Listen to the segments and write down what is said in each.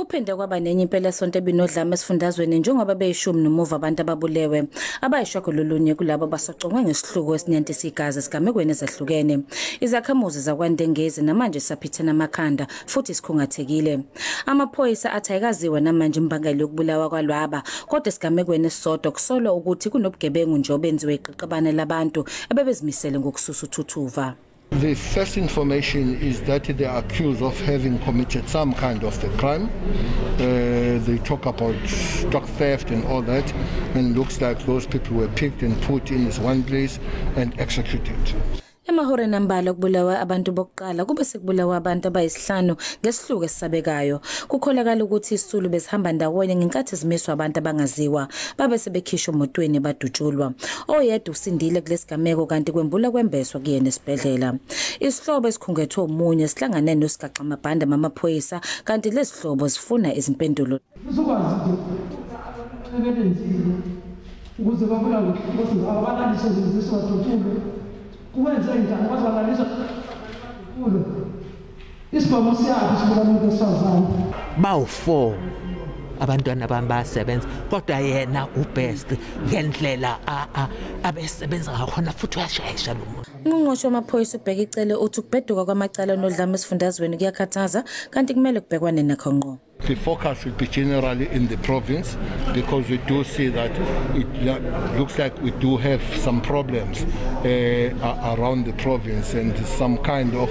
Kuphinde kwaba nenye impelasonto ebinodlame esifundazweni njengoba beyishumi nomuva abantu ababulewe abayishiyagalolunye kulabo basocongwe ngesihluku esinentisa igazi ezigamekweni ezehlukene. Izakhamuzi zakwaNdengezi namanje saphithena amakhanda futhi sikhungathekile. Amaphoyisa athi ayikaziwa namanje imbangela yokubulawa kwalwaba kodwa esigamekweni esisodwa kusolwa ukuthi kunobugebengu nje obenziwe iqeqebane labantu abebezimisele ngokususa uthuthuva. The first information is that they are accused of having committed some kind of a crime. They talk about stock theft and all that, and it looks like those people were picked and put in this one place and executed. Emahoreni ambalwa kubulawa abantu bokuqala kube sekubulawa abantu abayisihlanu ngesihluku esisabekayo. Kukholakala ukuthi Izisulu bezihamba ndawonye ngenkathi zimiswa abantu abangaziwa babe sebekhishwa emotweni badutshulwa. Oyedwa usindile kulesigameko kanti kwembula kwembeswa kuyena esibhedlela. Isihlobo esikhungethwe umunye sihlangane nosigaxa amabhande amaphoyisa kanti lesihlobo sifuna izimpendulo. Ukuze babulawe ukuthi ababalise iziswa dutshulwe. Kuwenza njani bazalalisha kulo isibhamu siyaphi sibulamuntu esifazane bawu4 abantwana bami basebenza kodwa yena ubest ngendlela abesebenza ngakhona futhi uyashayisha lo muntu. Ungqongqoshe wamaphoyisa uBheki Cele uthi ukubheduka kwamacala nodlame esifundazweni kuyakhathaza kanti kumele kubhekwane nakho ngqo. The focus will be generally in the province because we do see that it looks like we do have some problems around the province and some kind of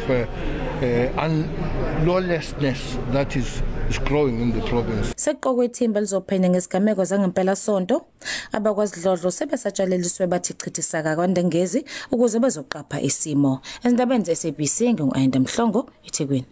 lawlessness that is growing in the province. Seqokwe ithimba lizophenya ngesigameko zangempela sonto abakwazidlodlo sebesatshaleliswe bathi chithisaka KwaNdengezi ukuze bezoqapha isimo. Ezindabeni zeSABC ngoMgqibelo eThekwini.